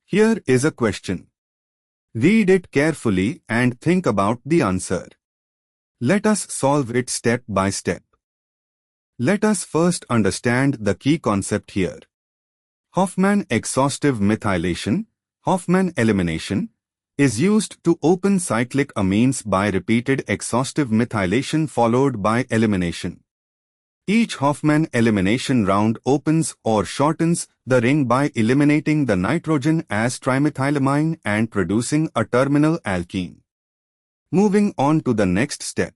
Here is a question. Read it carefully and think about the answer. Let us solve it step by step. Let us first understand the key concept here. Hofmann exhaustive methylation, Hofmann elimination, is used to open cyclic amines by repeated exhaustive methylation followed by elimination. Each Hofmann elimination round opens or shortens the ring by eliminating the nitrogen as trimethylamine and producing a terminal alkene. Moving on to the next step.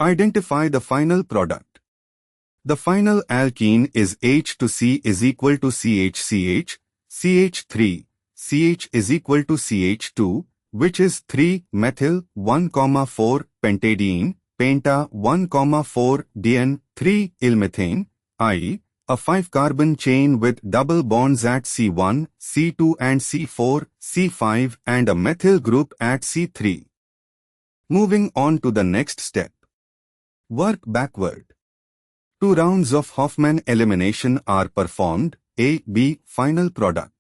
Identify the final product. The final alkene is H to C is equal to CHCH, CH3, CH is equal to CH2, which is 3-methyl-1,4-pentadiene, penta 1,4-diene-3-ilmethane, i.e., a 5-carbon chain with double bonds at C1, C2 and C4, C5 and a methyl group at C3. Moving on to the next step. Work backward. 2 rounds of Hofmann elimination are performed, A, B, final product.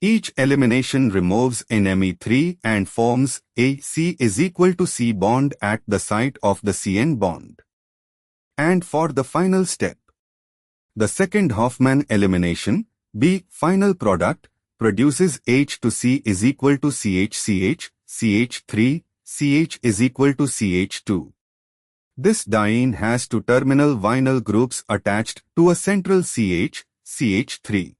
Each elimination removes NMe3 and forms AC is equal to C bond at the site of the CN bond. And for the final step, the second Hofmann elimination, B, final product, produces H to C is equal to CHCH, CH3, CH is equal to CH2. This diene has 2 terminal vinyl groups attached to a central CH, CH3.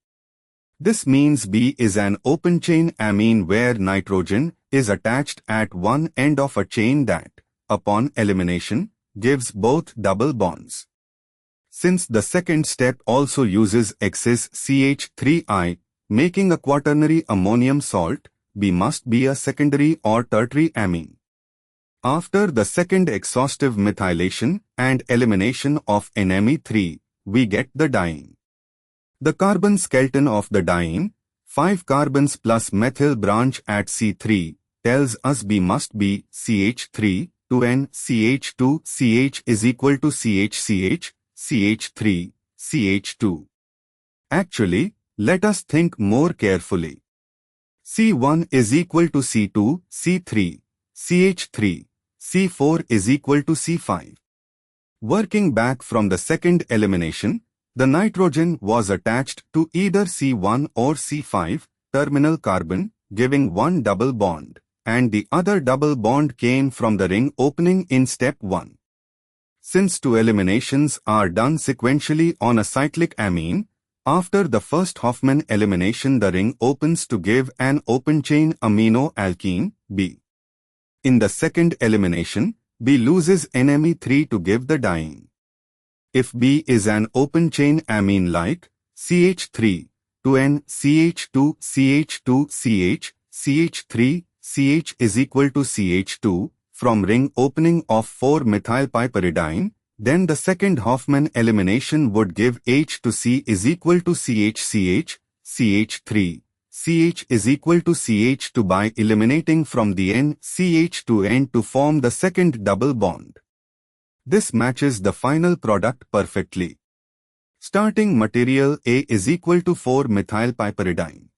This means B is an open chain amine where nitrogen is attached at one end of a chain that, upon elimination, gives both double bonds. Since the second step also uses excess CH3I, making a quaternary ammonium salt, B must be a secondary or tertiary amine. After the second exhaustive methylation and elimination of NMe3, we get the diene. The carbon skeleton of the diene, 5 carbons plus methyl branch at C3, tells us B must be CH3, 2N, CH2, CH is equal to CHCH, CH3, CH2. Actually, let us think more carefully. C1 is equal to C2, C3, CH3, C4 is equal to C5. Working back from the second elimination, the nitrogen was attached to either C1 or C5 terminal carbon, giving one double bond, and the other double bond came from the ring opening in step 1. Since 2 eliminations are done sequentially on a cyclic amine, after the first Hofmann elimination the ring opens to give an open chain amino alkene, B. In the second elimination, B loses NMe3 to give the diene. If B is an open chain amine like CH3, 2N, CH2, CH2, CH, CH3, CH is equal to CH2 from ring opening of 4-methylpiperidine, then the second Hofmann elimination would give H to C is equal to CHCH, CH3, CH is equal to CH2 by eliminating from the N CH to N to form the second double bond. This matches the final product perfectly. Starting material A is equal to 4-methylpiperidine.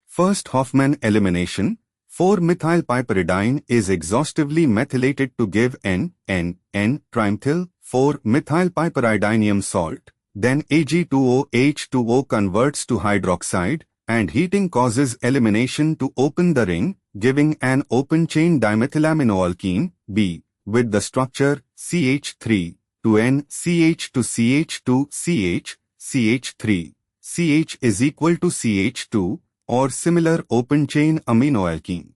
First Hofmann elimination, 4-methylpiperidine is exhaustively methylated to give N-trimethyl 4-methylpiperidinium salt, then Ag2OH2O converts to hydroxide, and heating causes elimination to open the ring, giving an open chain dimethylaminoalkene, B, with the structure CH3, 2N, CH to CH2, CH, CH3, CH is equal to CH2, or similar open chain aminoalkene.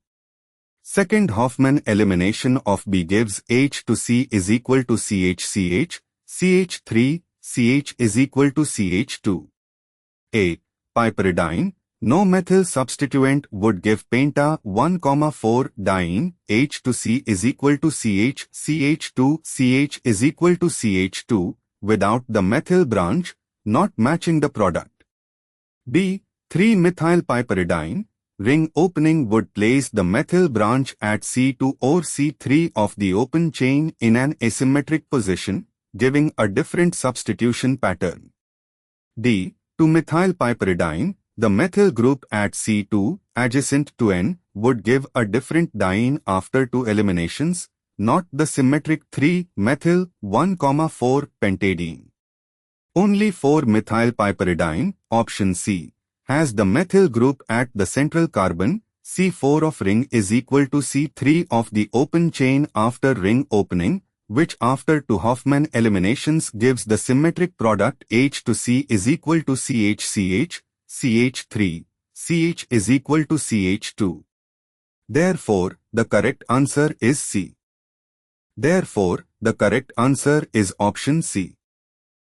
Second Hofmann elimination of B gives H to C is equal to CHCH, CH3, CH is equal to CH2. A. Piperidine. No methyl substituent would give penta 1,4-diene, H to C is equal to CH, CH2, CH is equal to CH2, without the methyl branch, not matching the product. B. 3-methylpiperidine, ring opening would place the methyl branch at C2 or C3 of the open chain in an asymmetric position, giving a different substitution pattern. D. 2-methylpiperidine, the methyl group at C2, adjacent to N, would give a different diene after 2 eliminations, not the symmetric 3-methyl 1,4-pentadiene. Only 4-methylpiperidine, option C, has the methyl group at the central carbon. C4 of ring is equal to C3 of the open chain after ring opening, which after 2 Hofmann eliminations gives the symmetric product H to C is equal to CH, CH3, CH is equal to CH2. Therefore, the correct answer is C. Therefore, the correct answer is option C.